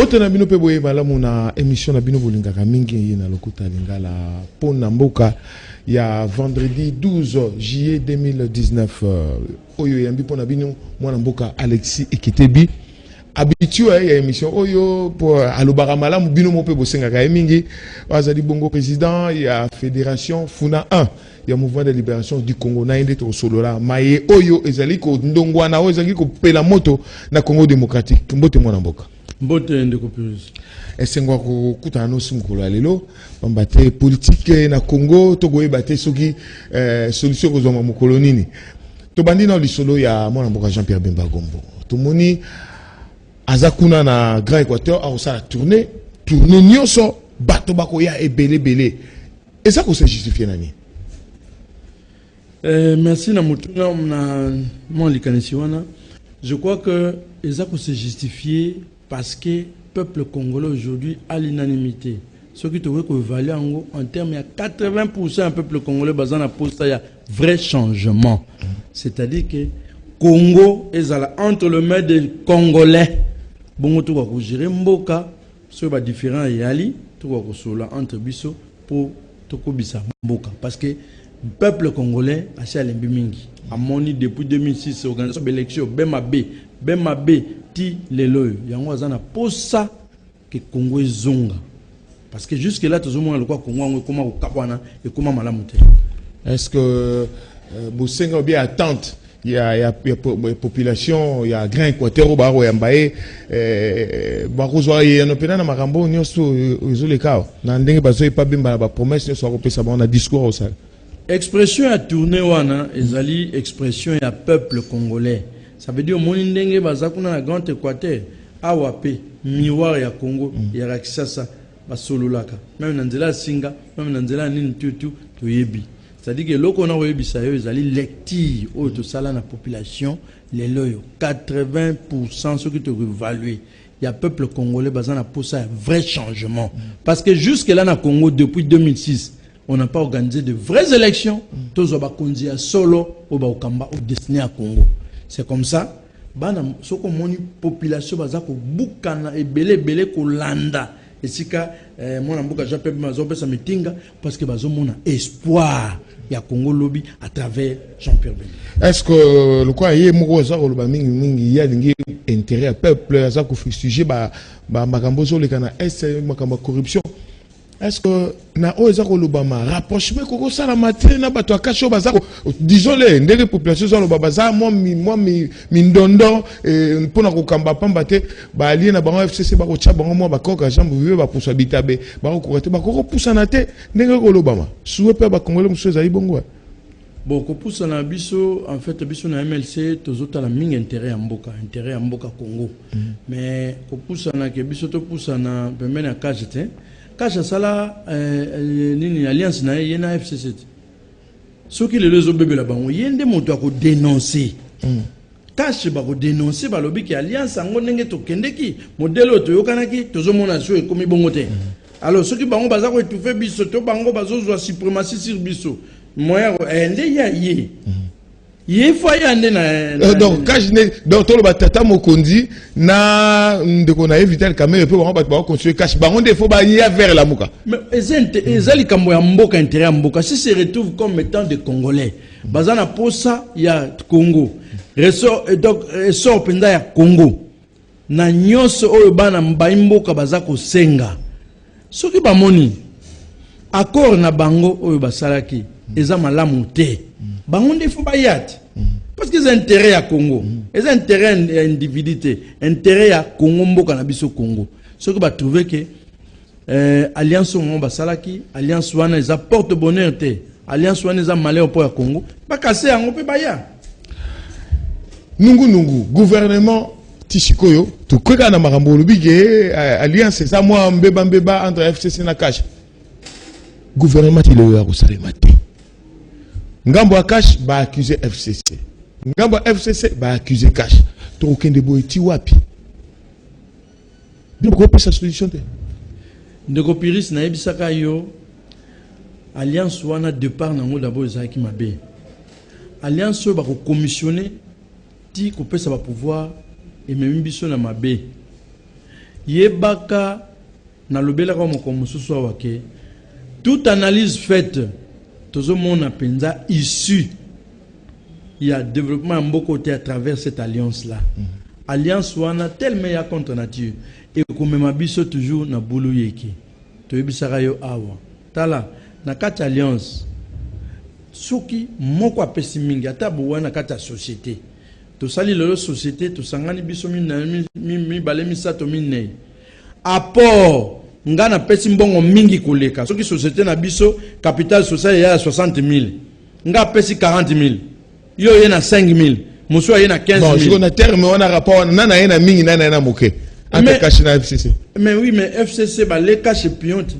Bote na bino pe boye malamu na émission na bino bolingaka mingi na lokuta lingala pona mboka ya vendredi 12 juillet 2019 oyo yambi pona bino mwana mboka Alexis Ekitebi habitué ya émission oyo pour alobaka malamu bino mo pe bosengaka mingi azali bongo président ya fédération Funa 1 ya mouvement de libération du Congo na inde to solola maye oyo ezali ko ndongwana oyo ezali ko pela moto na Congo démocratique mbote mwana mboka mbote ndeko plus esengwa ko kutana no simkolo alelo pambate politique na Congo to goyeba te soki solution ko zoma mokolo nini to bandi na lisolo ya mwana mboka Jean-Pierre Bemba Gombo to moni azakuna na Grand Équateur a osala tourner nyonso bato bako ya ebele et ça ko se justifier nani. Merci na mutuna na mon likanisiwana. Je crois que ça peut se justifier parce que le peuple congolais aujourd'hui a l'unanimité. Ce qui te veut que valait en termes, il y a 80% du peuple congolais basé na poste il y a vrai changement. C'est-à-dire que Congo est entre le mains des Congolais. Bon, tu vas gérer Mboka, ce va différent et Ali, tu vas sola entre biso pour te kobisa Mboka parce que le peuple congolais a fait l'imbimingi. A moni depuis 2006 organisation d'élection Bemabe ti lelo yango azana posa que Congo zonga parce que jusque là tout le monde le quoi Congo comment au kapwana et comment malamu te. Est-ce que Bosenga bien attente il y a population il y a Grand Équateur au baro yambaye bakozwa yeno pena na makambo nyoso ezoleka na ndenge bazoye pa bimba ba promesse nyoso akopesa ba na discours au sal. Expression a tourné wana ezali expression ya peuple congolais. Ça veut dire mon ndenge bazakuna na Grand Équateur awape miroir ya Congo ya rakisasa basololaka même nanzela singa même nanzela nini tutu toyebi. C'est-à-dire que loko na oyebisa yo ezali lecture au to sala na population les loyo 80% ceux qui te réévaluer. Il y a peuple congolais bazana pour ça un vrai changement parce que jusque là na Congo depuis 2006 on n'a pas organisé de vraies élections. Tous les bakonzi à solo au baokamba au destiné à Congo. C'est comme ça. Bana soko moni population bazako bukana et belé ko landa. Et si ka mon ambuka Jean-Pierre Mazobe sa meetinga parce que bazo mona espoir ya Congo lobby à travers Jean-Pierre Bemba. Est-ce que le quoi yé moko za ko loba mingi ya lingi intérêt à peuple za ko sujet ba makambo zo le kana est makambo corruption. Est-ce que na oza ko lobama rapprochement koko sala matin na bato akasho bazako disons les ndenge population zo lobaba za moi mindondo pona ko kamba pamba te ba allié na bango FCC ba ko tcha bango mo ba koka jambo vive ba pousa bitabe ba ko te ba ko pousa na te ndenge ko lobama souwe pe ba congolais muso za ibongo. Bon ko pousa na biso en fait biso na MLC tozota la mingi intérêt ya mboka Congo. Mais ko pousa na ke biso to pousa na pembeni ya KGT Kasha sala nini alliance na yena FCC. Ce qui les bébé là-bas, yende moto a ko dénoncer. Kasha ba ko dénoncer ba lobi ki alliance ngo ndenge to kendeki modèle to yokanaki tozo mona so e komi bongote. Alors ce qui bango baza ko étouffer biso to bango bazo zo suprématie sur biso. Moya ende ya yé. Il faut y aller na donc quand je n'ai donc tout le batata mokondi na ndeko na éviter le caméra peut ba construire cache ba on faut ba y vers la muka mais ezali kambo ya mboka intérêt ya mboka si se retrouve comme étant des Congolais bazana posa ya Congo ressort donc ressort penda ya Congo na nyonso oyo bana mbai mboka bazako senga soki ba moni accord na bango oyo basalaki eza malamu te bango ndefo bayati parce que c'est intérêt à Congo c'est intérêt à individualité intérêt à Congo mboka na biso Congo ce que ba trouver que alliance mo basalaki alliance wana eza porte bonheur te alliance wana eza malheur pour ya Congo ba casser yango pe baya nungu gouvernement Tishikoyo to kweka na makambo lobige alliance ça moi mbeba entre FCC na cash gouvernement il a ko salema te Ngambo Akash ba accuser FCC. Ngambo FCC ba accuser Cash. To okende boy ti wapi. Bien ko pesa solution te. Ndeko Piris na ebisaka yo alliance wana départ nango d'abord ezaki mabe. Alliance ba ko commissioner ti ko pesa ba pouvoir et même biso na mabe. Yebaka na lobela comme mosusu wake. Toute analyse faite, tout le monde a pensa issu. Il y a développement en beaucoup côté à travers cette alliance-là. Alliance wana tellement ya contre nature. Et comme ma biso toujours na boulou yeki. To yebisaka yo awa. Tala na kati alliance. Soki moko apesi mingi ata wana kati société. To sali le société to sangani biso mi bale misato minei. Apport ngana pesi mbongo mingi koleka. Soki société na biso capital social ya 60 000. Nga pesi 40 000. Yo yena 5 000. Monsieur yena 15 000. Bon, je connais terme on a rapport nana yena mingi nana yena moke. Ante caché na FCC. Mais oui, mais FCC ba les cache pionte.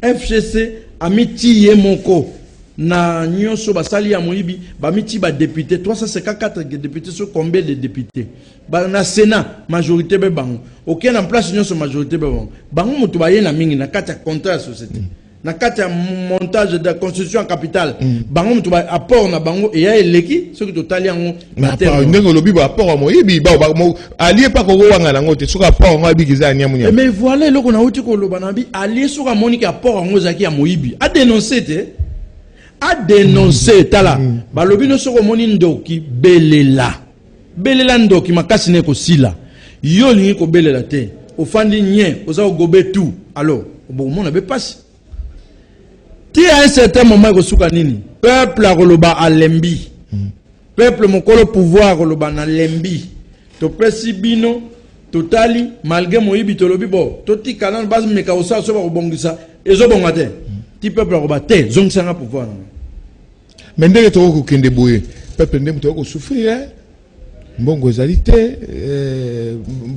FCC amiti ye moko na nyonso basali ya moyibi ba miti ba député 354 députés sur combien de députés. Ba na Sénat majorité be bango. Aucun en place nyonso majorité be bango. Bango mutu ba yena mingi na kati ya contrat société. Na kati ya montage de la constitution en capitale. Bango mutu ba apport na bango et ya eleki ce que total yango na terre. Ndenge lobi ba apport mo yibi ba allié pas ko wanga nango te soka apport ngo abikiza anya munya. Mais voilà loko na uti ko loba na bi allié soka monique apport ngo zaki ya moyibi. A dénoncer te. A dénoncer tala. Ba lobi no soko moni ndoki belela. Belela ndoki makasi ne ko sila. Yo lingi ko belela te. Ofandi nye oza gobe tout. Alors, bon mon abe passe. Ti à un certain moment ko suka nini? Peuple a koloba a lembi. Peuple mokolo pouvoir koloba na lembi. To pesi bino totali malgré moyibi to lobi bo. To ti kanan base meka osa so ba ko bongisa. Ezo bongate. Ti peuple ko ba te zongisa na pouvoir. Mais ndenge to ko kende boye. Peuple ndenge to ko souffrir. Mbongo ezalité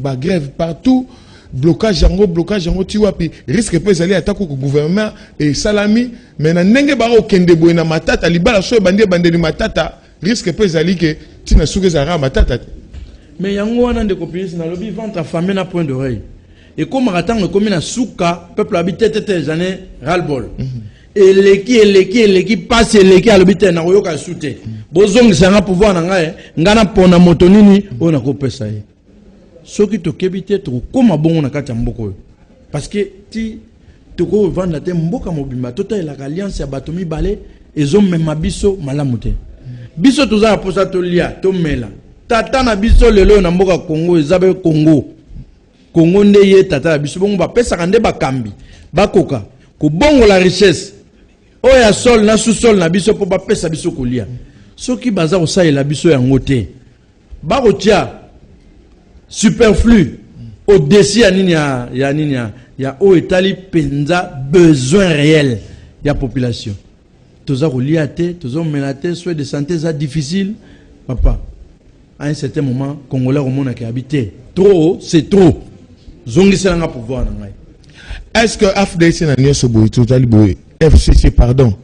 ba grève partout. Blocage yango tiwapi risque peut aller attaquer au gouvernement et salami mais na ndenge ba okende boye na matata libala so bande ni matata risque peut aller que tina suke za matata mais yango wana ndeko pisi na lobi ventre affamé na point d'oreille et comme ratango comme na suka peuple habité tete jané ras-le-bol et leki passe leki à l'habité na yoka soute bozong sanga pouvoir na ngai ngana pona moto nini ona ko pesa ye. Ce qui te kébite trop comme bon na kati mboko parce que ti to ko vendre la te mboka mobimba tota la alliance ya batomi balé ezo mema biso malamuté biso toza posa to lia to mela tata na biso lelo na mboka Congo ezabe Congo nde ye tata na biso bongo ba pesa kande bakambi bakoka ko bongo la richesse oya sol na sous-sol na biso po ba pesa biso ko lia soki baza ko sa la biso ya ngote ba ko tia superflu au-dessus ya o etali penza besoin réel ya population toza ko liate toza menate soit de santé ça difficile papa à un certain moment congolais au monde qui habité trop c'est trop zongisa nga pouvoir na ngai. Est-ce que AFDC na nyoso boy totali boy FCC pardon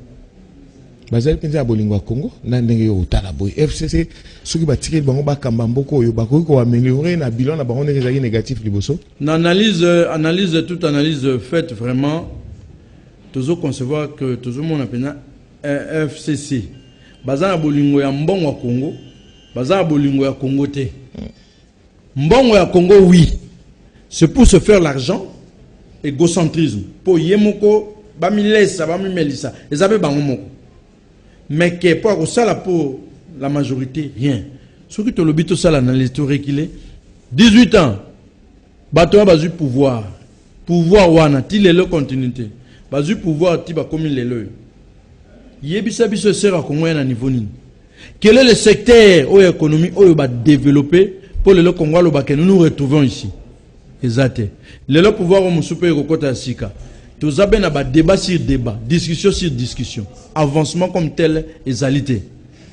bazali penza bolingo Congo na ndenge yo tala boy FCC soki ba tirer bango ba kamba mboko yo ba ko améliorer na bilan na bango nezaki négatif liboso na toute analyse faite vraiment toujours concevoir que toujours mon appena FCC bazana bolingo ya mbongo ya Congo bazana bolingo ya Congo te mbongo ya Congo oui c'est pour se faire l'argent égocentrisme pour yemoko ba milesa ba mimelisa ezabe bango moko. Mais que pour ça pour la majorité, rien. Ce qui te le tout ça l'analyse tout réquilé. 18 ans, bateau bazu pouvoir. Pouvoir wana, ti le continuité. Bazu pouvoir ti ba comme le le. Yebisa biso sera Congo na niveau ni. Quel est le secteur ou économie ou ba développer pour le Congo lo ba que nous nous retrouvons ici. Exact. Le pouvoir au musupe ko kota sika. Tous avons un débat sur débat, discussion sur discussion, avancement comme tel égalité.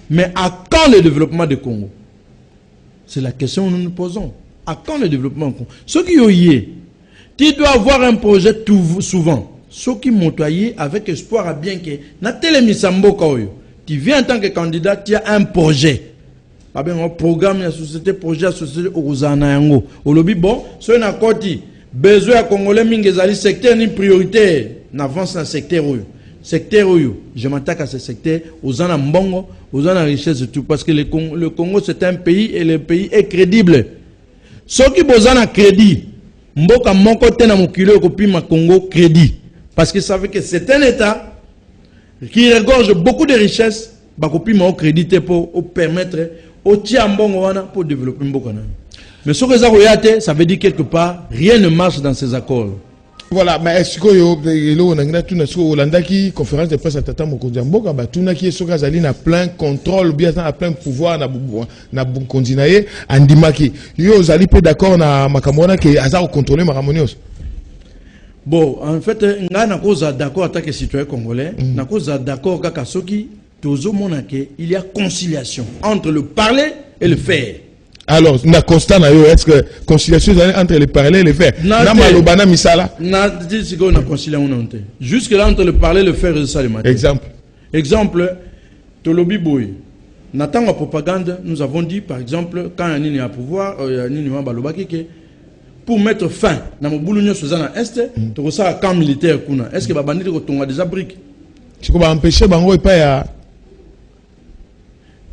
Mais à quand le développement du Congo? C'est la question que nous nous posons. À quand le développement du Congo? Ce qui est, tu dois avoir un projet tout souvent. Ce qui montoyé avec espoir à bien que na telemisambo kaoyo. Tu viens en tant que candidat, tu as un projet. Un programme de société, projet de société au Zanango. Au lobby bon, ce na koti. Besoin à Congolais mingezali secteur ni priorité n'avance dans le secteur où je m'attaque à ce secteur aux en mbongo aux en richesse et tout parce que le Congo c'est un pays et le pays est crédible ceux qui besoin de crédit mboka moko te na mokilo ko pima Congo crédit parce que ça veut que c'est un état qui regorge beaucoup de richesses ba ko pima au crédit pour permettre au tiambongo wana pour développer mboka na. Mais ce que ça veut dire quelque part rien ne marche dans ces accords. Voilà, mais est-ce que qui conférence de presse à Tata Mokonzi Mboka batuna qui est sur Gazali na plein contrôle bien na plein pouvoir na Bukondinaye andimaki yo zali pe d'accord na makamona que aza contrôler makamonios. Bon, en fait nga na cause d'accord en tant que citoyen congolais, na cause d'accord kaka soki tozo monake il y a conciliation entre le parler et le faire. Alors, na constat na yo, est-ce que conciliation entre les parler et les faire? Na malobana misala. Na dit si on a conciliation on te. Jusque là entre le parler et le faire ça le matin. Exemple Tolobi Boy. N'attend la propagande, nous avons dit par exemple quand il y a pouvoir, il y a balobaki que pour mettre fin na mobulu nyo sozana est, to ça camp militaire kuna. Est-ce que ba bandit ko tonga des abriques? C'est ko ba empêcher bango et pas ya.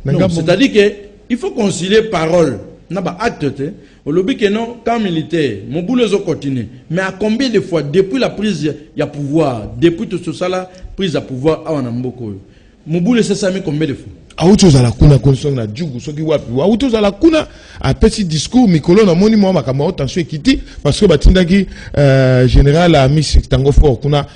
C'est-à-dire que il faut concilier parole. N'a pas acte. Au lobby que non, quand militaire, mon boulot continue. Mais à combien de fois, depuis la prise, il y a pouvoir, depuis tout ça là, prise à pouvoir, à Wanamboko. Mon boulot c'est ça, mais combien de fois? Auto za la kuna condition na djugu soki wapi auto za la kuna a petit discours mikolo na moni mo makama tension ekiti parce que batindaki général a mis tango fort kuna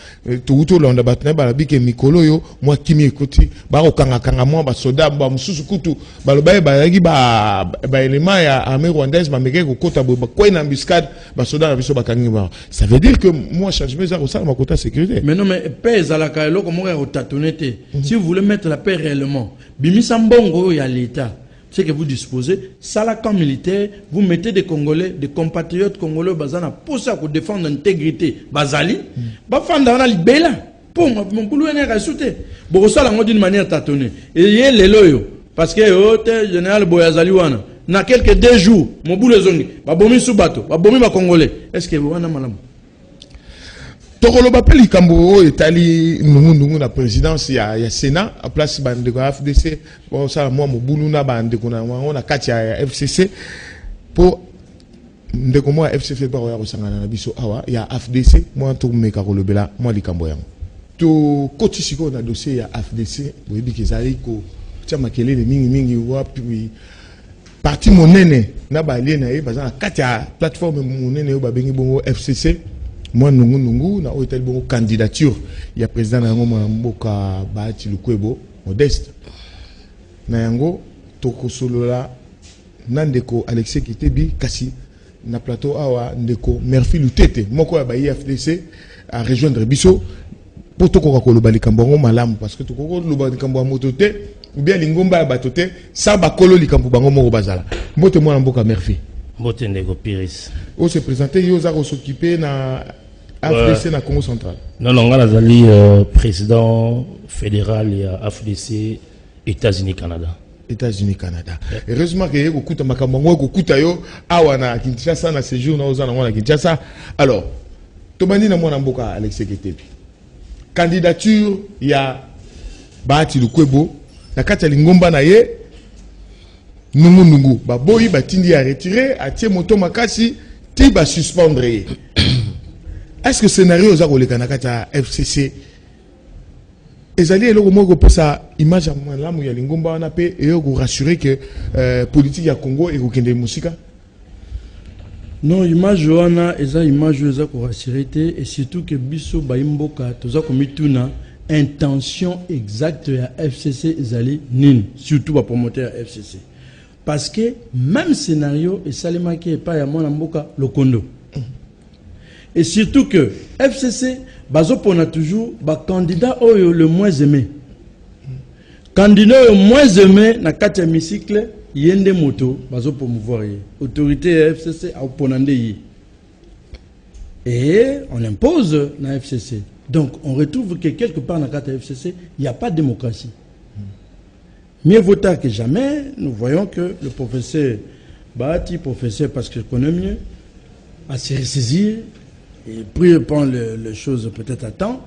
to auto londa batna ba bike mikolo yo moi kimi ekoti ba okanga kanga mo ba soda ba mususu kutu ba lobaye ba yagi ba élément ya armée rwandaise ba meke ko kota ba ko na embuscade ba soda na biso ba kangi ba ça veut dire que moi changement ça ça ma quota sécurité mais non mais paix à la kaelo comme on tatonete si vous voulez mettre la paix réellement Bimisambongo ya l'État, ce que vous disposez, ça la camp militaire, vous mettez des Congolais, des compatriotes congolais, bazana, pour ça, pour défendre l'intégrité, bazali, bafanda on a libéla, pour mon boulot est rajouté. Bon, ça la d'une manière tâtonnée. Et il y a les loyaux, parce que le général Boyazali wana, na quelques 2 jours, mon boulot zongi, babomi subato, babomi ba Congolais, est-ce que vous en avez malam? Tokolo bapeli kambo etali nungu na présidence ya Sénat à place bande de FDC bon ça moi mobulu na bande kuna on a kati ya FCC pour ndeko moi FCC ba ya kosangana na biso awa ya FDC moi to meka kolobela moi likambo yango to koti siko na dossier ya FDC boyebi kezali ko tia makelele mingi wapi parti monene na ba liena e bazana kati ya plateforme monene ba bengi bongo FCC. Moi, nungu, na hôtel bon candidature. Il y a président Nango Mboka Bahati Lukwebo, modeste. Na yango, toko solo la, nandeko Alexis Kitebi, kasi, na plateau awa, ndeko Murphy Lutete, moko ya bayi FDC, à rejoindre Bisso, pour toko kakolo bali kambongo malam, parce que toko kakolo bali kambongo motote, ou bien lingomba ya batote, sa bakolo likambo bango moko bazala. Mbote mwana Mboka Murphy. Mbote ndeko Piris. O se présenter, yo za s'occuper na AFDC na Congo central. Non, non, Zali, président fédéral et AFDC États-Unis Canada. États-Unis Canada. Heureusement que yeko kuta makambo ko kuta yo awa na Kinshasa na séjour na ozana na Kinshasa. Alors, tomani na mwana Mboka Alexis Ketebi. Candidature ya Bahati Lukwebo na kati ya lingomba na ye nungu ba boyi batindi ya retirer atie moto makasi ti ba suspendre. Est-ce que le scénario est à FCC? Ezali eloko moko pesa image ya malamu ya lingomba wana pe et ko rassurer que politique ya Congo et ko kende musika? Non, image wana eza image eza ko rassurer et surtout que biso ba imboka toza ko mituna intention exacte ya FCC ezali nini surtout ba promoteur FCC. Parce que même scénario et salemaki pas ya mwana mboka Lokondo. Et surtout que FCC, on a toujours candidat le moins aimé. Candidat le moins aimé, na kati hémicycle, yende moto, bazo promouvoir. Autorité FCC a opponandé. Et on impose na FCC. Donc on retrouve que quelque part dans la carte FCC, il n'y a pas de démocratie. Mieux vaut tard que jamais, nous voyons que le professeur Bahati, professeur parce que je connais mieux, a se ressaisir. Et puis prendre les choses peut-être à temps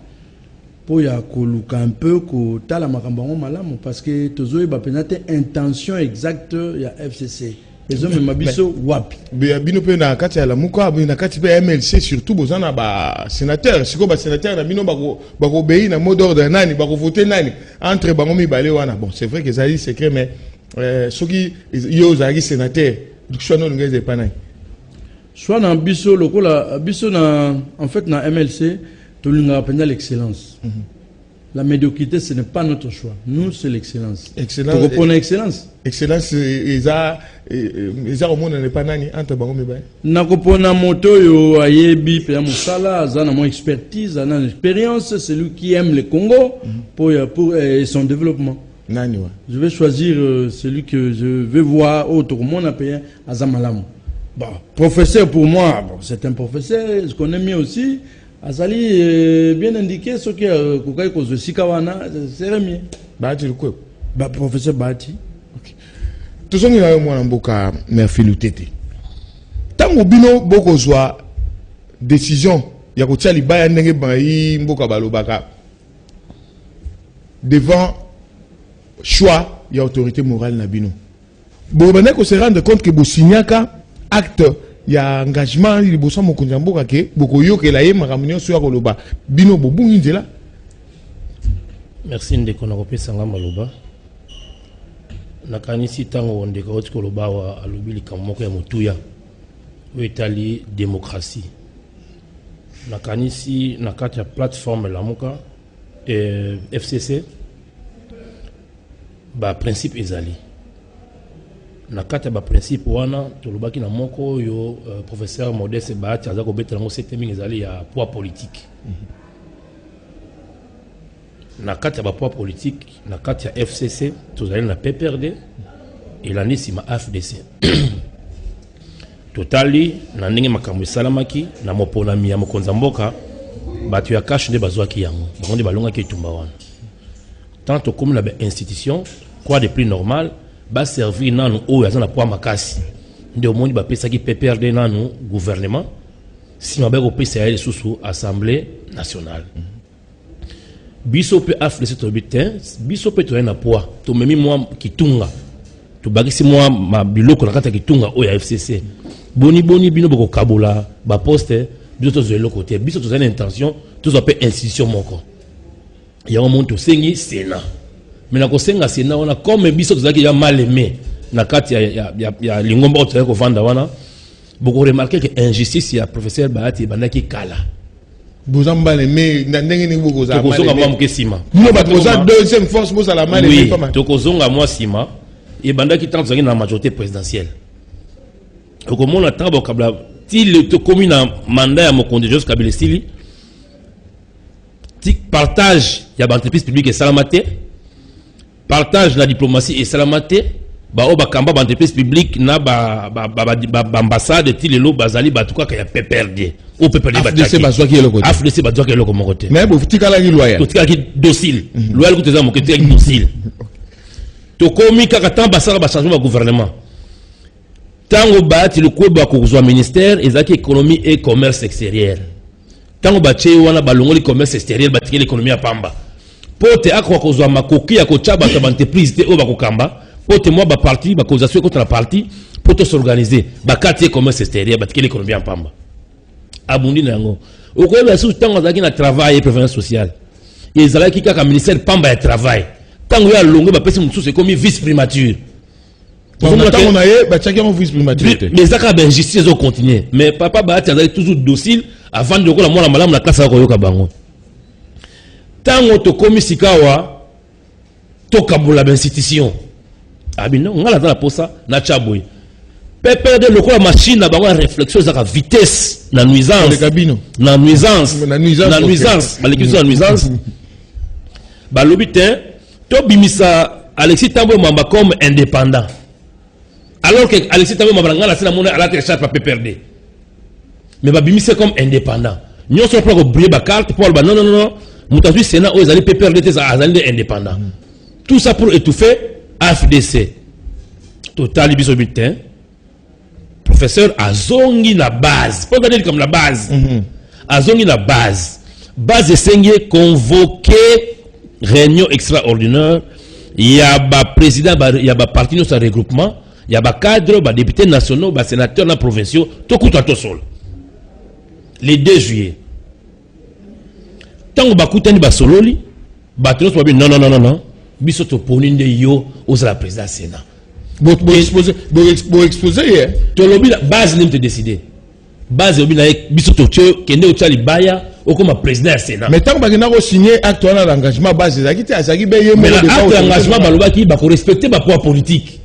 pour y akoluka un peu ko tala makambango malamu parce que tozoy ba penate intention exacte ya FCC les hommes mabiso wapi bino pe na kati ya lamuka na kati pe MLC surtout bozana ba sénateur siko ba sénateur na bino bako obéir na mot d'ordre nani bako voter nani entre bango mibale wana bon c'est vrai que ça dit secret mais soki yo zaki sénateur choix non ngeze pa nani soit na biso lokola biso na en fait na MLC to linga penda l'excellence. La médiocrité, ce n'est pas notre choix. Nous, c'est l'excellence. Excellence. Tu reprenez l'excellence. Excellence, ils ont au monde n'est pas nani entre bango mibale. Na kopona moto yo ayebi pe musala, azana mon expertise, azana l'expérience, c'est lui qui aime le Congo pour son développement. Nani wa. Je vais choisir celui que je veux voir autour de mon appel Azamalam. Bon, professeur pour moi, bon, c'est un professeur, je connais mieux aussi. Azali bien indiqué ce qui est Kokai Kozo Sikawana, c'est mieux. Bahati le quoi? Bah, professeur Bahati. Ok. Tout ça, nous avons moi mboka merci Lutete. Tango bino boko zwa décision ya kotia libaya ndenge bayi mboka balobaka devant choix ya autorité morale na bino. Bo bana ko se rendre compte que bo signaka acte ya engagement liboso mokonzi mboka ke boko yokela ye makamunyo so ya koloba bino bobungi nzela. Merci ndeko na kopesa nga maloba. Nakanisi tango ndeko oti koloba wa alobi likambo moko ya motuya oyo etali démocratie. Nakanisi na kati ya plateforme lamuka FCC ba principe ezali. Na kati ya ba principe wana tolobaki na moko yo professeur Modeste Bahati aza kobetela ngo secte mingi ezali ya poids politique. Na kati ya ba poids politique na kati ya FCC tozali na PPRD elandi sima AFDC. Totali na ndenge makambo esalamaki na moponami ya mokonzi mboka bato ya cash nde bazwaki yango bango nde balongaki etumba wana. Tant tokomi na ba institution quoi de plus normal ba servir nanu oyo azana poids makasi nde omoni bapesaki PPRD nanu gouvernement sima ba kopesa ya lisusu assemblée nationale. Biso pe AFDC to bitin biso pe to na poids to memi moi kitunga to bakisi moi ma biloko na kata kitunga oyo ya FCC boni bino boko kabola ba poste biso to zo côté biso to zana intention to zo pe institution moko ya o monto sengi Sénat mais na ko senga Sénat wana comme biso to zaki ya mal aimé na kati ya lingomba o tsako vanda wana boko remarquer que injustice ya professeur Bahati bandaki kala Bozamba le mais ndenge ni boko za mal tokozonga mwa mkesima nous ba deuxième force pour la mal oui tokozonga mwa sima et bandaki tant zangi na majorité présidentielle okomona tabo kabla ti le to komi na mandat ya mokonde Joseph Kabila stili ti partage ya ba entreprise publique et salamate partage la diplomatie et salamate ba o ba kamba ba entreprise publique na ba ambassade ti lelo bazali batuka ka ya PPRD o PPRD AFDC bazwaki eloko AFDC bazwaki eloko mokote mais bo tikala ki loyal to tikala ki docile loyal kuteza mokote ki docile to komi kaka tamba sala ba changement ba gouvernement tango Bahati le kweba ko kuzwa ministère ezaki économie et commerce extérieur tango bache wana balongoli commerce extérieur batiki l'économie ya pamba pote akwa kozwa makoki ya kochaba ta entreprise te o ba kokamba pote moi ba parti ba causation contre la parti poto s'organiser ba kati commerce extérieur batiki l'économie ya pamba abundi nango okoyeba sous tango azaki na travail et prévoyance sociale ezalaki kaka ministère pamba ya travail tango ya longo ba pesi mususu comme vice primature. On a eu chacun vice primature. Mais ça quand injustice au continuer. Mais papa Bahati a toujours docile avant de la moi la classe à koyoka bango. Tango to komi sikawa to kabula institution. Abino on a la posa na chaboy. PPRD le la machine na bango réflexion za vitesse na nuisance. Le cabino. Na nuisance. Na nuisance. L'équipe na nuisance. Ba lobitin to bimisa Alexis Tambo Mamba comme indépendant. Alors que Alexis Tambo Mamba ngala sina mona ala télécharge pa PPRD. Mais ba bimise comme indépendant. Nyon so pour briller ba carte pour ba non mutazu Sénat o ezali PPRD te azali indépendant. Tout ça pour étouffer AFDC. Total biso bitin. Professeur Azongi na base. Pas dire comme la base. Azongi na base. Base esengé convoqué réunion extraordinaire. Il y a ba président, il y a ba parti de ce regroupement, il y a des cadres, des députés nationaux, des sénateurs, des provinciaux, tout coûte à tout seul. Le 2 juillet. Tant que bakutani basololi, batunos babi non. Biso to poninde yo aux la président Sénat. Bon exposé hier. To lobi la base nem te décider. Base obi na biso to kende o tali baya o comme président Sénat. Mais tant que bakina ko signer acte on a l'engagement base ezaki te azaki be ye mo de acte engagement baloba ki ba ko respecter ba poids politique.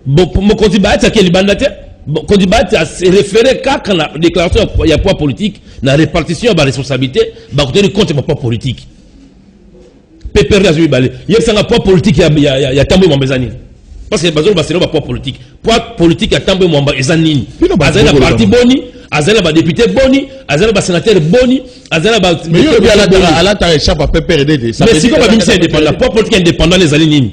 Bon mo konti ba ta ke libanda te. Quand il va se référer quand la déclaration il y a poids politique, la répartition de la responsabilité, bah tenir compte de poids politique. PPR il y a un poids politique il y a tambour mambezani. Parce que bazolo baselo ba poids politique. Poids politique il y a tambour mambezani. Azana parti boni, azana ba député boni, azana ba sénateur boni, azana ba mais il y a la ta échappe à PPRD. Mais si comme ba indépendant, poids politique indépendant les alignes.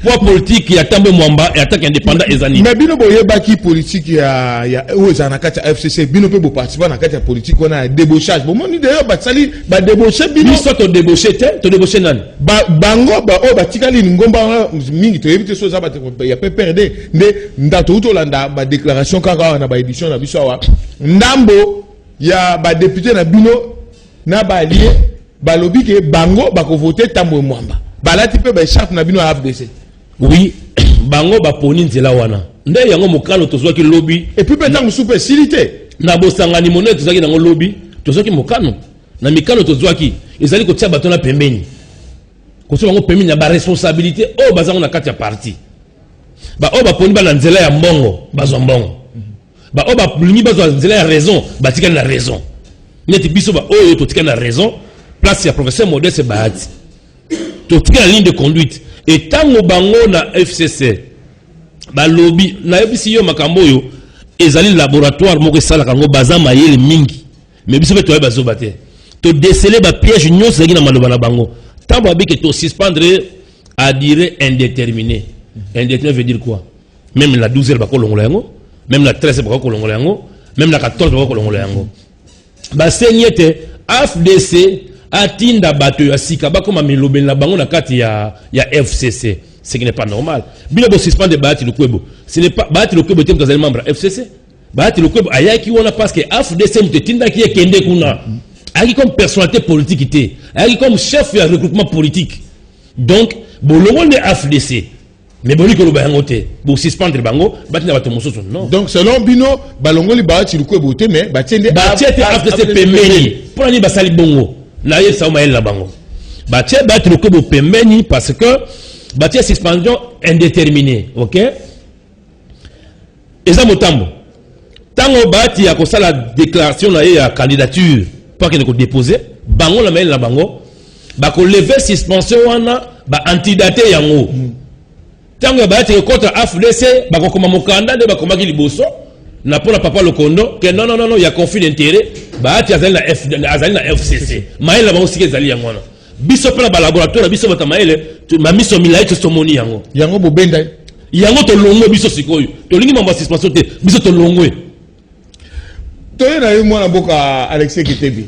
Poids politique il y a tambour mwamba et attaque indépendant les alignes. Mais bino boye baki politique il y a où ezana kati FCC bino pe bo participer na kati politique on a débauchage. Bon moni d'ailleurs ba sali ba débaucher bino. Biso to débaucher nan. Bango ba o ba tikali ngomba mingi to éviter so za ba il y a PPRD mais ndato to landa ba déclaration kaka na ba édition na biso wa. Ndambo ya ba député na bino na ba allié ba lobby ke bango ba ko voter tambo mwamba. Ba lati pe ba chef na bino AFDC. Oui, bango ba poni nzela wana. Nde yango mokalo tozwaki lobby et puis peut-être soupe silité. Na bosangani monene tozaki nango lobby, tozwaki mokano. Na mikano tozwaki, ezali ko tia batona pembeni. Ko tia bango pembeni na ba responsabilité o bazango na kati ya parti. Ba o ba poni ba na nzela ya mbongo, bazwa mbongo. Ba o ba lingi bazwa nzela ya raison, batika na raison. Neti biso ba o yo totika na raison, place ya professeur Modeste Bahati. Totika la ligne de conduite. Et tango bango na FCC ba lobby na yebisi yo makambo yo ezali laboratoire moko sala kango baza mayele mingi mais biso beto ba zobate to déceler ba piège nyonso zaki na maloba na bango tambo abike to suspendre à durée indéterminée. Indéterminé veut dire quoi? Même la 12h ba kolongola yango, même la 13h ba kolongola yango, même la 14h ba kolongola yango. Ba senyete AFDC atinda bato ya sika ba koma milobe na bango na kati ya FCC, ce qui n'est pas normal. Bino bo suspendre Bahati Lukwebo, ce n'est pas Bahati Lukwebo tem tozali membre FCC. Bahati Lukwebo ayaki wana parce que AFDC mtetinda ki kende kuna. Ayaki comme personnalité politique té, ayaki comme chef de regroupement politique. Donc bolongo de AFDC. Mais boli ko lo bango té, bo suspendre bango, batina bato mososo non. Donc selon Bino, balongoli Bahati Lukwebo té mais batiende AFDC pemeni. Pour ni basali bongo. Na ye sa mael la bango batie battre le kobo pembeni parce que batie suspension indéterminée, OK? Eza motambo tango bati ya ko sala déclaration na ya candidature pour que ne ko déposer bango la mael la bango ba ko lever suspension wana ba antidater yango tango bati contre AFDC ba ko koma mokanda de ba koma ki liboso na pona papa Lokondo que non il y a conflit d'intérêt Bahati azali na FCC maele ba osike ezali yango wana biso pela ba laboratoire biso bata maele ma miso milai to somoni yango bo benda yango to longo biso sikoyo to lingi mamba suspension te biso to longo to na yo mwana boka Alexis Kitebi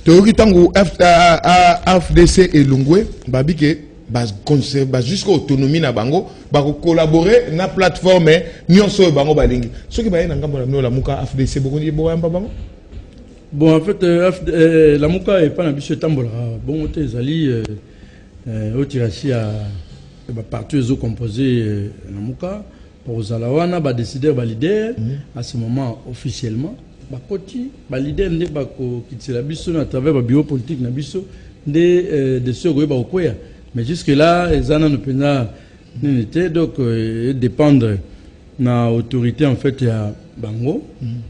to ki tango FDC et Longwe babike bas jusqu'à autonomie na bango ba collaborer na plateforme nyonso bango balingi soki ba na ngambo na la muka FDC boko ni bo yamba bango. Bon en fait la muka est pas na biso tambola bon te zali au tirasi à ba parti ezo composé la muka pour zalawana ba décider ba leader à ce moment officiellement ba koti ba leader ndé ba ko kitila biso na travers ba bureau politique na biso de ceux ba okoya. Mais jusque-là, les années ne n'étaient donc dépendre de l'autorité en fait à Bango,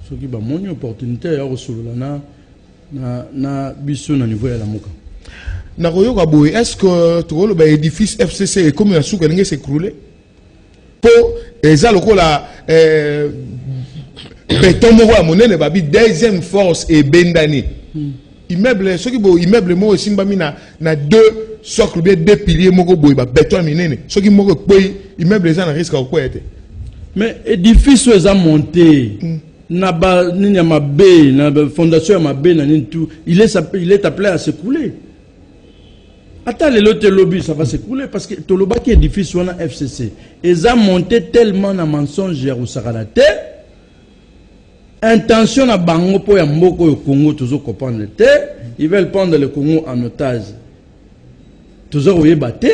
ce qui va une opportunité à recevoir na biso na niveau de la Moka. Nakoyo Kaboui, est-ce que tout l'édifice FCC est comme un souk qui s'écroulé? Pour les alocos la béton moro monnaie babi deuxième force et bendani. Immeuble, ceux qui immeuble mo simbami na deux socle bien deux piliers moko boy ba béton minene ceux qui moko boy immeuble les en risque à quoi était mais édifice où ils monté na ba ni ma bé na fondation ma bé na tout il est appelé à s'écrouler Attends, le lobby, ça va s'écrouler parce que le lobby qui est difficile, on a FCC. Ils ont monté tellement de mensonges au Sakalate. Intention à Bango pour Yamboko au Congo, toujours comprendre le terre. Ils veulent prendre le Congo en otage. Toujours, vous batté.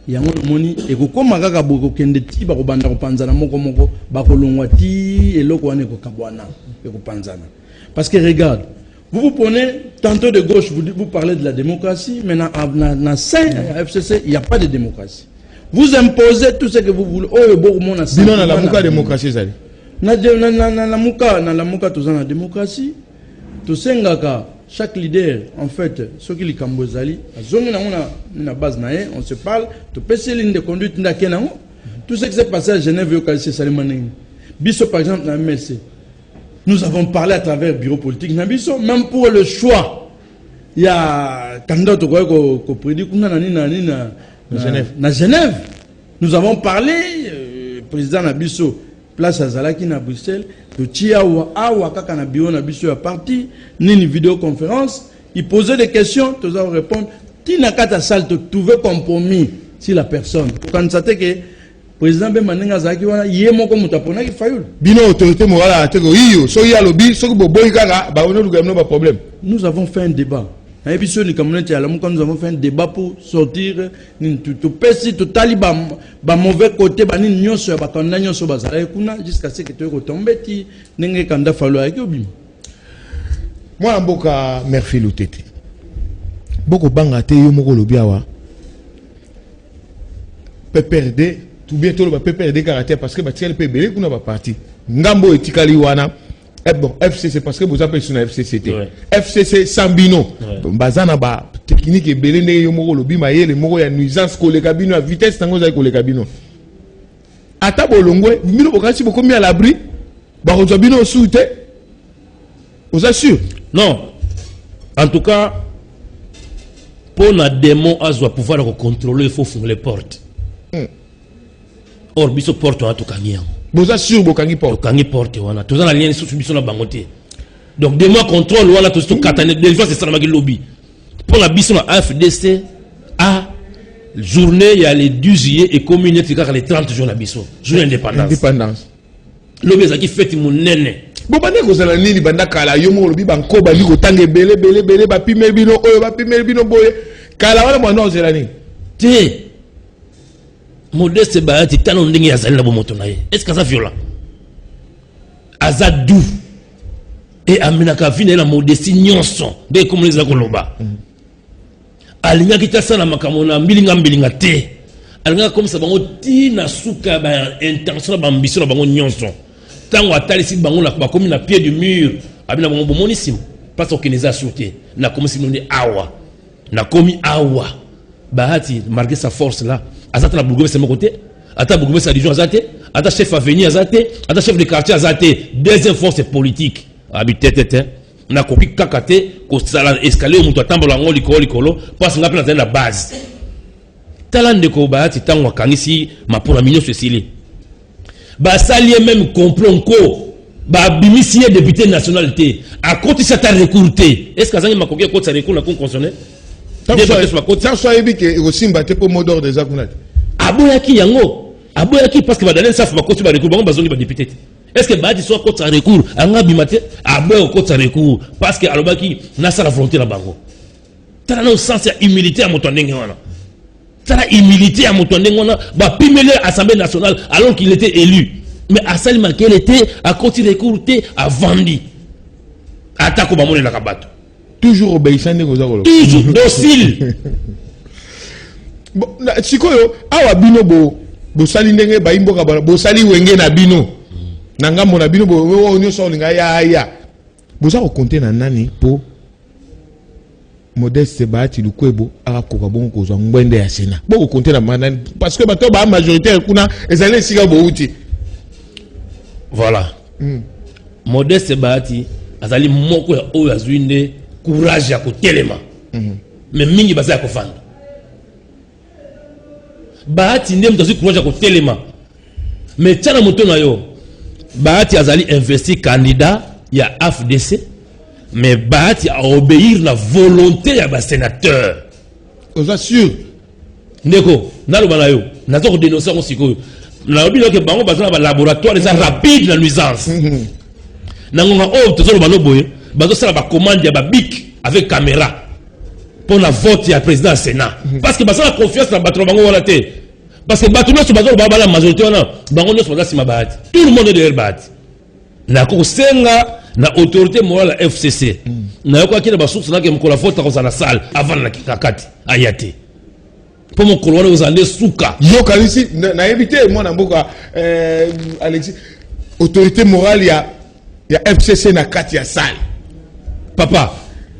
Il y a un moni. Et comme Magaga Boko Kende Ti, Barobanda Panzana Moko Moko, Bakolongwati, et Lokwane Kokabwana, et Panzana. Parce que regarde. Vous prenez tantôt de gauche, vous parlez de la démocratie, mais dans FCC, il n'y a pas de démocratie. Vous imposez tout ce que vous voulez. Oh, bon, mon Bino na la muka démocratie, ça dit. Na la muka, tout ça, la démocratie. Tout ça, chaque leader, en fait, ceux qui les Cambozali, na base nae, on se parle, tout peut ligne de conduite tout ce qui s'est passé à Genève, c'est Salimane. Bisso, par exemple, dans MLC. Nous avons parlé à travers le bureau politique Nabiso, même pour le choix. Il y a candidat qui prédit na Genève. Nous avons parlé, président Nabiso, place à Zalaki na Bruxelles, de Tiawa, Awa, Kaka na bureau Nabiso a parti, ni une vidéoconférence, il posait des questions, tous avons répondu, Tina Kata Sal, trouver compromis si la personne. Quand ça que président ben maninga zaki wana yemo ko mutapona ki fayul bino autorité morale a teko iyo so ya lobi so ko boy kaka ba ono lugamno ba problème. Nous avons fait un débat na ebiso ni communauté à la nous avons fait un débat pour sortir ni tout pesi tout taliba ba mauvais côté ba ni nyonso ba kanda nyonso ba zala kuna jusqu'à ce que tu retomber ti nenge kanda falo avec obim. Moi mboka Merfi Lutete boko banga te yo moko lobi awa PPRD tout bientôt le PPRD caractère parce que Batiel PBL qu'on a parti ngambo etikali wana bon FCC parce que vous appelez sur FCCT FCC Sambino bazana ba technique ebele ne yo moko lobi mayele moko ya nuisance ko le cabino à vitesse tango za ko le cabino ata bolongwe bino bokasi boko mi à l'abri ba ko bino soute vous assure non en tout cas pour na démon azwa pouvoir de contrôler il faut ouvrir les portes. Or biso porte en tout cas niang. Vous assure bokangi porte. Bokangi porte wana. Tous en lien sous biso na bangote. Donc de moi contrôle wala tout katane des fois c'est ça magi lobby. Pour la biso na AFDC à journée il y a les 12 juillet et communauté les 30 jours na biso. Journée indépendance. Lobby ça qui fête mon nene. Bon bande ko zala nini banda kala yo mo lobby banko ba liko tange belé ba pimel bino oyo ba pimel bino boye. Kala wala mo non zela nini. Té Modeste Bahati tano ndenge ya zali na bomoto na ye. Est-ce que ça violent? Azadou et aminaka vine la modestie nyonso de comme les akoloba. Alinga kita sana makamona mbilinga te. Alinga comme ça bango ti na suka ba intention ba ambition bango nyonso. Tango atalisi bango na ba comme na pied du mur. Abina bango bomonissimo. Parce que neza sauté. Na comme si nous awa. Na komi awa. Bahati malgré sa force là. Azata la Bourgogne c'est mon côté. Ata Bourgogne c'est la région Azate. Ata chef avenir Azate. Ata chef de quartier Azate. Deuxième force politique. Habité tete. On a compris kakate. Ko sala escalier muto tambola ngoli likolo. Parce qu'on a la base. Talent de Bahati tango kanisi ma pour la million Cécile. Ba sali même complot ko. Ba bimisi député nationalité. À côté ça t'a recourté. Est-ce que ça m'a copié côté ça recours la con constitutionnel? Ça soit évident que aussi mbaté pour mot d'ordre des akunat. Aboyaki yango. Aboyaki parce que va donner ça faut côté ba recours ba bazoni ba député. Est-ce que Bahati soit côté ça recours anga bimate aboy côté ça recours parce que alobaki na sa la volonté la bango. Tala no sens ya humilité à moto ndenge wana. Tala humilité à moto ndenge wana ba pimele assemblée nationale alors qu'il était élu. Mais à Salima qu'elle était à côté recours té à Vandi. Attaque ba mona la kabato. Toujours obéissant de Gozagolo. Toujours docile. Bon, sikoyo awa bino bo sali ndenge ba imboka bo sali wenge na bino. Nanga mona bino bo onyo so linga ya. Bo za ko compter na nani po Modeste Bahati Lukwebo a koka bon ko zo ngwende ya Sena. Bo ko compter na manani parce que bato ba majoritaire kuna ezale sika bo uti. Voilà. Modeste Bahati azali moko ya oyo azwinde courage ya kotelema. Mais mingi baza ya kofanda. Bahati ndem tazi courage ya kotelema. Mais tchana moto na yo. Bahati azali investi candidat ya AFDC. Mais Bahati a obéir la volonté ya ba sénateur. Oza sûr. Ndeko, naloba na yo, nazo ko dénoncer on siko. Na obi que bango bazana ba laboratoire les rapide la nuisance. Nangonga o tozolo bano boye, bazo sala ba commande ya ba bic avec caméra pour la vote ya président Sénat. Parce que bazana confiance na batro bango wala té. Parce que batro so bazolo ba la majorité wana, bango nyos baza sima bahati. Tout le monde est derrière bahati. Na ko senga na autorité morale la FCC. Na yoko akina ba source na ke mkola vote ko na salle avant na kikakati ayate. Pour mon colonel vous allez souka. Yo kalisi na éviter moi na mboka Alexis autorité morale ya FCC na kati ya salle. Papa,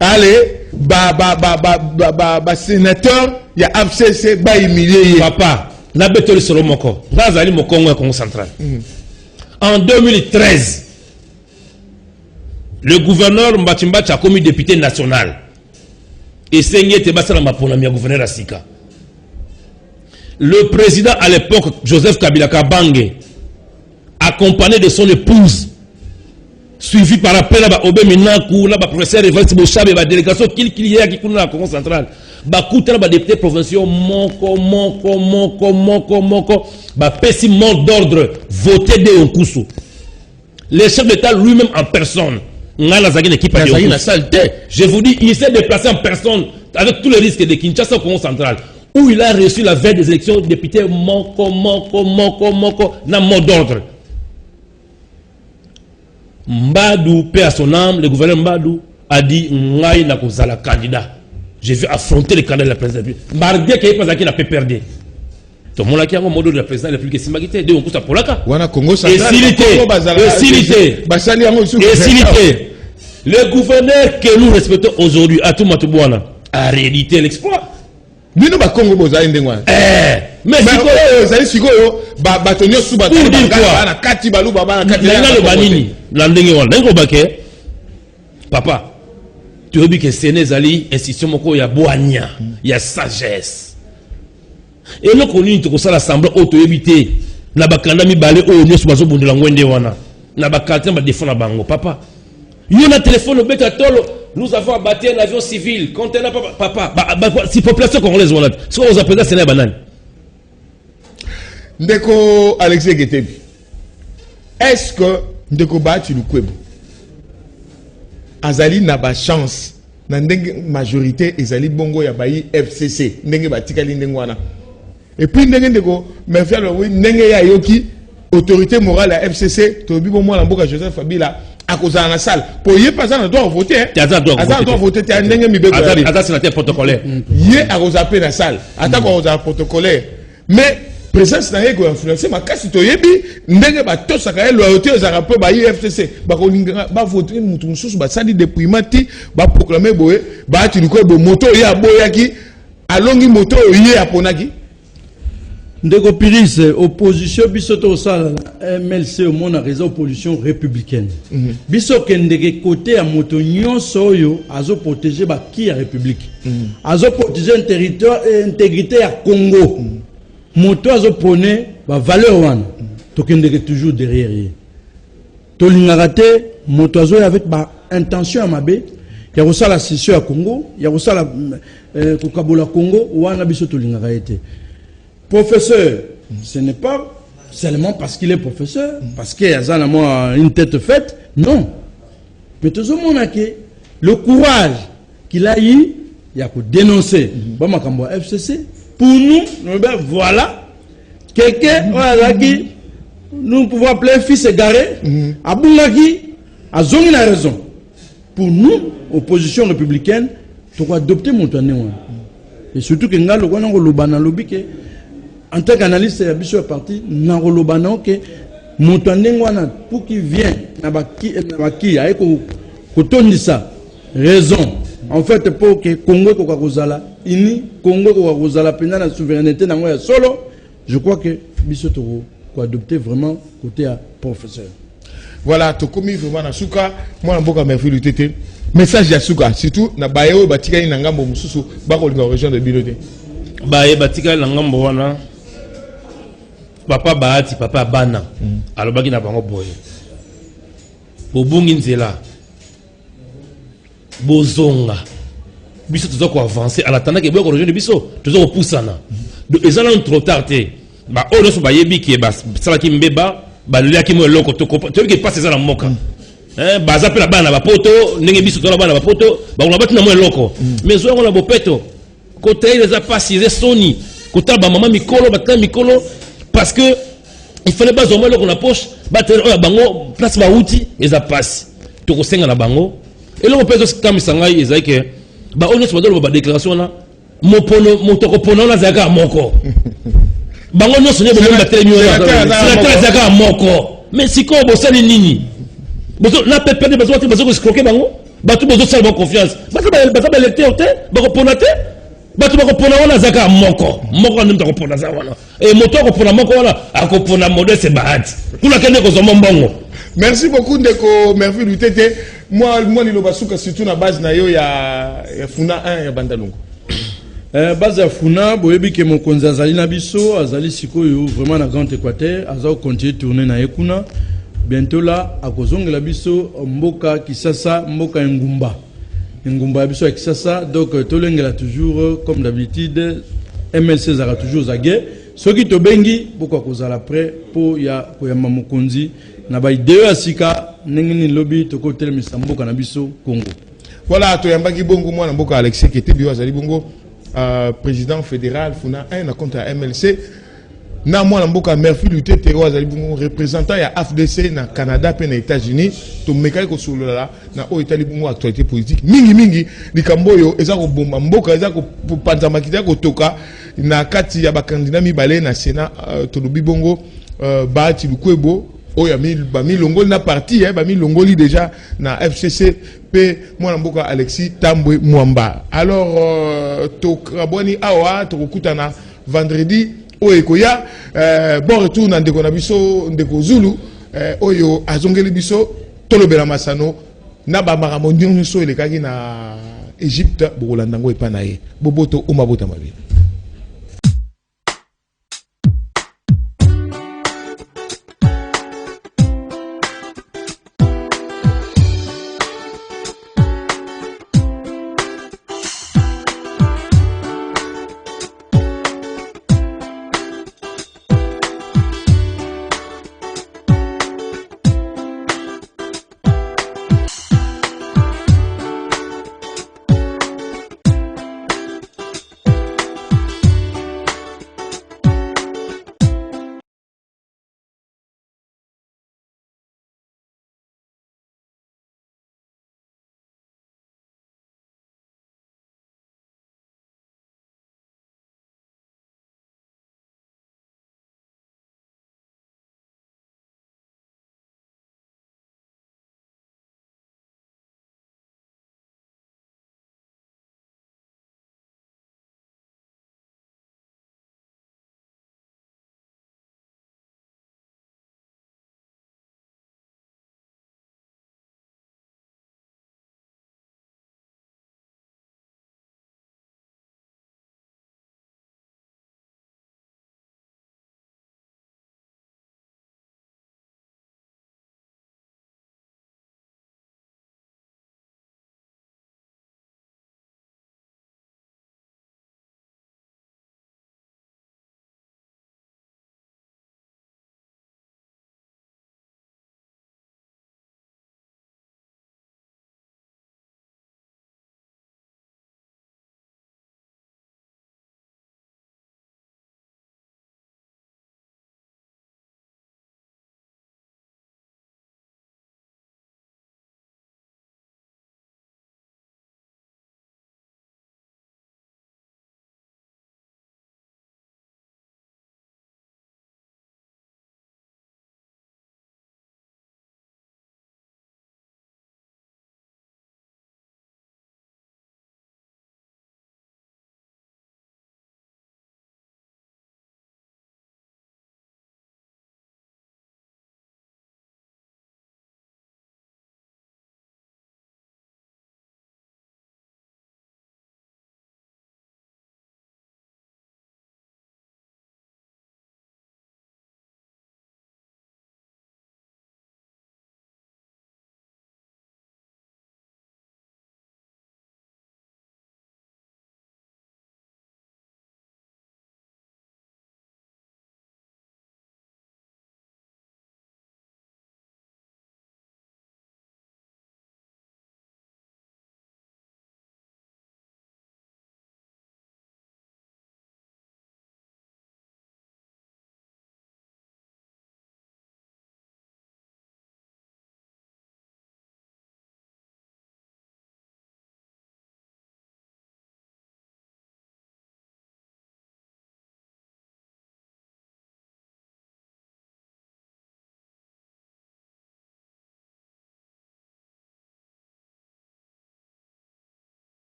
allez ba sénateur ya FCC ba humilier. Papa, na betoli solo moko. Ngazali mokongo ya Congo central. En 2013, le gouverneur Mbatimbacha a commis député national. Et Seigneur Tebasa Mapona mi gouverneur Asika. Le président à l'époque, Joseph Kabila Kabange, accompagné de son épouse, suivi par appel à Obé Minakou, la professeur Evariste Bochab et la délégation qui y a qui connaît la Congo centrale, Bakouta la député provincial moko, pessi mot d'ordre, voté de Onkusu. Le chef d'État lui-même en personne, je vous dis, il s'est déplacé en personne avec tous les risques de Kinshasa au Congo central, où il a reçu la veille des élections député na mot d'ordre. Mbadou, paix à son âme, le gouverneur Mbadou a dit Ngai na kozala candidat. Je vais affronter le candidat de la présidence. Mardia qui est pas qui n'a pas perdu. Tout le monde qui a un mot de la présidence de la République Simagité, de Onkusa Polaka. Et s'il était, le gouverneur que nous respectons aujourd'hui, à tout Matouboana, a réédité l'exploit. Bino ba Congo boza ndengwa. Mais si ko batonyo suba na kati balu baba na kati na le banini la ndenge wana ngo bake papa tu obi que Sénézali institution moko ya boania ya sagesse et le koni to ko sala semblant auto éviter na bakanda mi balé o nyoso bazo bundela ngwende wana na bakata ba défendre bango papa yo na téléphone au beta tolo. Nous avons abattu un avion civil. Contenant papa. Si population congolaise, ce qu'on vous appelle, c'est la banane. Ndeko Alexis Getebi. Est-ce que Ndeko Bati Lukwebo Azali n'a pas chance na ndenge majorité Ezali Bongo ya bayi FCC ndenge batikali ndengwana. Et puis Ndeko me faire oui ndenge ya yoki autorité morale à FCC to bibo mo la mboka Joseph Fabila à cause de la salle. Pour y passer, on doit voter. On doit voter. Tu as un sénateur protocolaire. Y a cause de la salle. Attends, on a protocolaire. Mais présence n'a rien influencé. Ma casse to yebi. N'engue ba to sakaye loyauté aux Arabes ba IFTC. Ba koninga ba voter mutu sous ba sali depuis mati ba proclamer boé ba tu ko bo moto ya boyaki alongi moto yé aponaki. Ndeko Piris, opposition bisoto au sal MLC au monde a raison opposition républicaine. Biso kendeke côté à motonyon soyo azo protéger ba qui a république. Azo protéger un territoire et intégrité à Congo. Moto azo prôner ba valeur wana. To kendeke toujours derrière. To lingaraté moto azo avec ba intention à mabe. Ya ko sala session à Congo, ya ko sala ko kabola Congo wana biso to lingaraté. Professeur, ce n'est pas seulement parce qu'il est professeur, parce qu'il a une tête faite, non. Mais tout le monde a le courage qu'il a eu, il a pour dénoncer. FCC. Pour nous, voilà, quelqu'un qui nous pouvons appeler fils égaré, à Boulaki, à Zongi a raison. Pour nous, opposition républicaine, tu dois adopter mon tournoi. Et surtout que nous avons le lobby en tant qu'analyste, il y a plusieurs parties. Nous avons que pour qu'il vienne, il y a raison. En fait, pour que Congo Kokakuzala, ini Congo Kokakuzala, pendant la souveraineté, solo, je crois que Bissotoro doit adopter vraiment côté à professeur. Voilà, tu commis vraiment na souka, moi na boka merci le message ya souka, surtout na bayo batika ina ngambo mususu bako linga région de Biloté. Baye batika na ngambo wana. Papa Bahati, papa Bana, alobaki na bango boye. Bobungi nzela. Bozonga. biso tozo ko avancer en attendant que boyo ko rejoindre biso tozo ko poussana donc ezala trop tard te ba oyo so ba yebi ki ba sala ki mbeba ba lia ki mo loko to ko to ki passe ezala moka ba za pe la bana ba poto ndenge biso to la bana ba poto ba on ba tina mo loko mais zo on la bopeto côté les a passé soni côté ba maman mikolo ba ta mikolo parce que il fallait pas au moins loko na poche ba te o bango place ba outil les a passé to ko senga na bango et là on peut se kamisanga ezai que ba on se ba déclaration na mopono motoko pono na zaga moko bango no sonye bo ba telemi na zaga moko mais siko bo sali nini bozo na pepe de besoin bozo ko scroquer bango ba tu bozo sala confiance ba ba lecteur te ba ko ponate ba tu ba ko pona wana zaga moko ndim ta ko pona za wana et motoko pona moko wana akopona modeste bahati kuna kende ko zoma mbongo. Merci beaucoup Ndeko Merveille Lutete. Moi Lilo Basuka surtout na base na yo ya Funa 1 ya Bandalungu. Base ya Funa boyebi ke mokonzi azali na biso azali sikoyo vraiment na Grand Équateur aza continuer tourner na ekuna bientôt là akozongela biso mboka Kisasa mboka Ngumba biso ya Kisasa donc tolengela toujours comme d'habitude MLC zara toujours zagé soki tobengi boko kozala prêt po ya koyamba mokonzi na ba idée asika nengini lobby toko telemisa mboka na biso Congo. Voilà toyambaki bongo mwana mboka Alexis Kete bio azali bongo président fédéral Funa 1 na compte à MLC na mwana mboka Merveille Lutete azali bongo représentant ya AFDC na Canada pe na États-Unis to mekai ko solola na o itali bongo actualité politique mingi likamboyo eza ko bomba mboka eza ko panza makita ko toka na kati ya ba candidat mibale na Sénat to lobi bongo Bahati Lukwebo oya mi longoli na parti ba mi longoli déjà na FCC pe mwana mboka Alexis Tambwe Mwamba. Alors to kraboni awa to kutana vendredi oyekoya bon retour na ndeko na biso ndeko Zulu oyo azongeli biso tolobela masano na ba makambo nyonso elekaki na Egypte bokolanda ngo epa na ye boboto o mabota mabe.